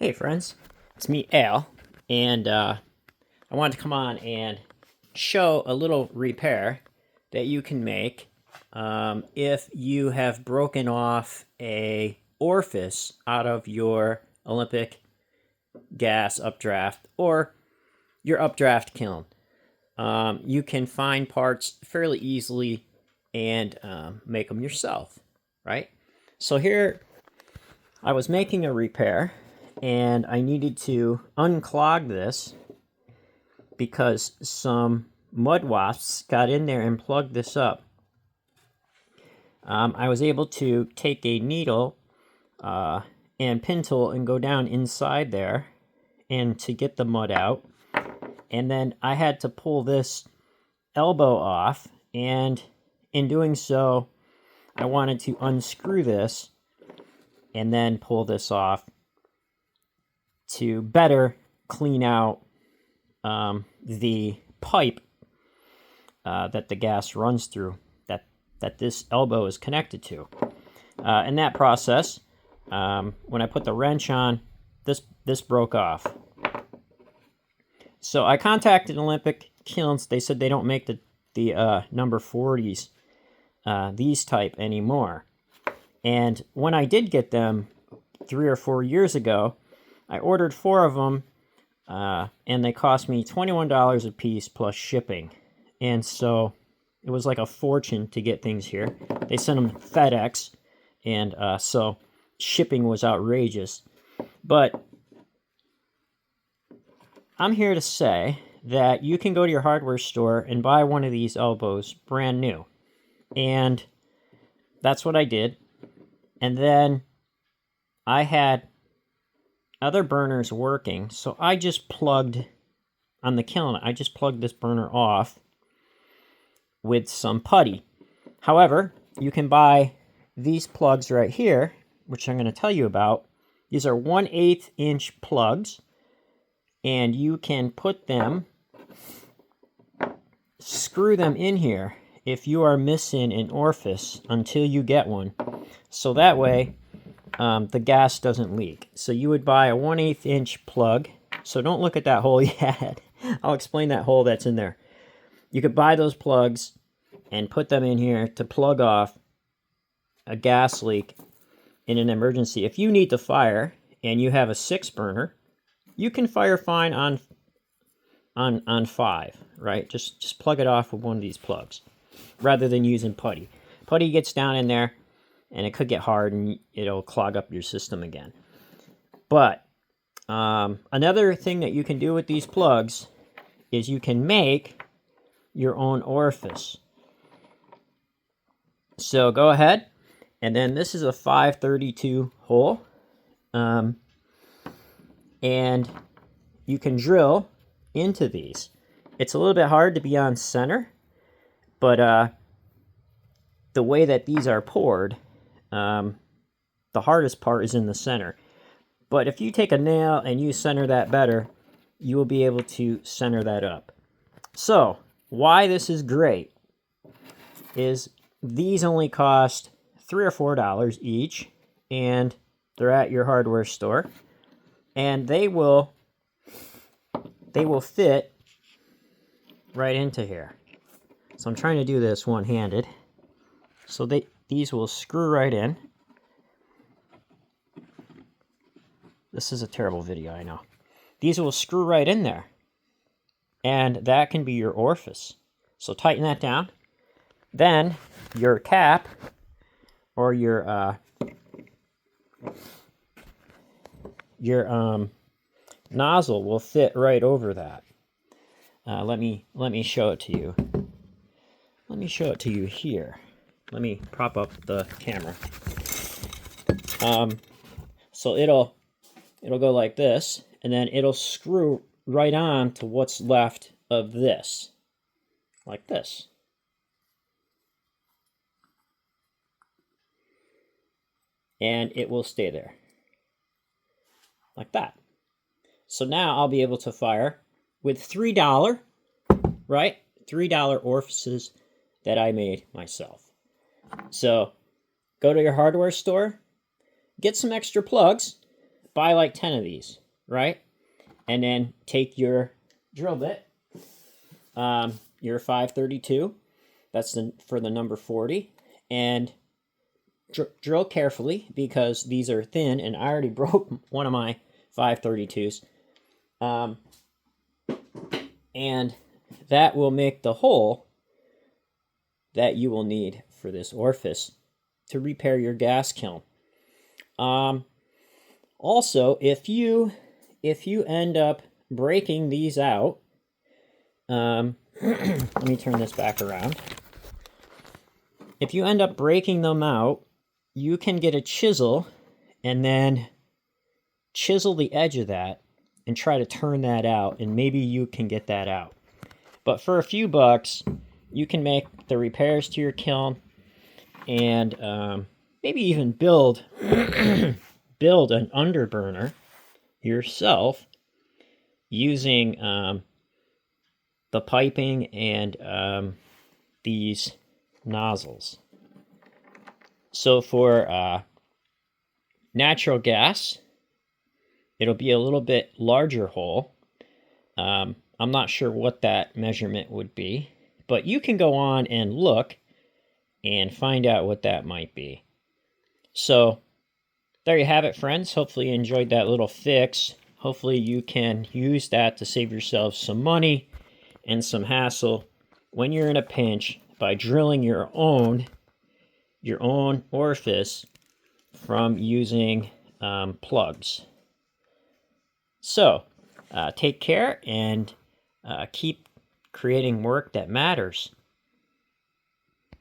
Hey friends, it's me Al, and I wanted to come on and show a little repair that you can make if you have broken off a orifice out of your Olympic gas updraft or your updraft kiln. You can find parts fairly easily and make them yourself, right? So here I was making a repair and I needed to unclog this because some mud wasps got in there and plugged this up. I was able to take a needle and pin tool and go down inside there and to get the mud out. And then I had to pull this elbow off, and in doing so, I wanted to unscrew this and then pull this off to better clean out the pipe that the gas runs through, that this elbow is connected to. In that process, when I put the wrench on, this broke off. So I contacted Olympic Kilns. They said they don't make the number 40s, these type anymore. And when I did get them 3 or 4 years ago, I ordered 4 of them, and they cost me $21 a piece plus shipping. And so it was like a fortune to get things here. They sent them FedEx, and so shipping was outrageous. But I'm here to say that you can go to your hardware store and buy one of these elbows brand new. And that's what I did. And then I had other burners working, so I just plugged on the kiln. I just plugged this burner off with some putty. However, you can buy these plugs right here, which I'm going to tell you about. These are 1/8 inch plugs, and you can put them, screw them in here if you are missing an orifice until you get one. So that way, the gas doesn't leak. So you would buy a 1/8 inch plug. So don't look at that hole yet. I'll explain that hole that's in there. You could buy those plugs and put them in here to plug off a gas leak in an emergency. If you need to fire and you have a 6 burner, you can fire fine on 5, right? Just plug it off with one of these plugs rather than using putty. Putty gets down in there and it could get hard and it'll clog up your system again. But another thing that you can do with these plugs is you can make your own orifice. So go ahead, and then this is a 532 hole, and you can drill into these. It's a little bit hard to be on center, but the way that these are poured, the hardest part is in the center. But if you take a nail and you center that better, you will be able to center that up. So why this is great is these only cost $3 or $4 each, and they're at your hardware store, and they will fit right into here. So I'm trying to do this one-handed. So these will screw right in. This is a terrible video, I know. These will screw right in there. And that can be your orifice. So tighten that down. Then your cap or your nozzle will fit right over that. Let me show it to you. Let me show it to you here. Let me prop up the camera. So it'll go like this, and then it'll screw right on to what's left of this, like this. And it will stay there, like that. So now I'll be able to fire with $3, right? $3 orifices that I made myself. So go to your hardware store, get some extra plugs, buy like 10 of these, right? And then take your drill bit, your 532, that's for the number 40, and drill carefully because these are thin, and I already broke one of my 532s. And that will make the hole that you will need for this orifice to repair your gas kiln. Also, if you end up breaking these out, let me turn this back around. If you end up breaking them out, you can get a chisel and then chisel the edge of that and try to turn that out, and maybe you can get that out. But for a few bucks, you can make the repairs to your kiln and maybe even build build an underburner yourself using the piping and these nozzles. So for natural gas, it'll be a little bit larger hole. I'm not sure what that measurement would be, but you can go on and look and find out what that might be. So there you have it, friends. Hopefully you enjoyed that little fix. Hopefully you can use that to save yourself some money and some hassle when you're in a pinch by drilling your own orifice from using plugs. So take care and keep creating work that matters.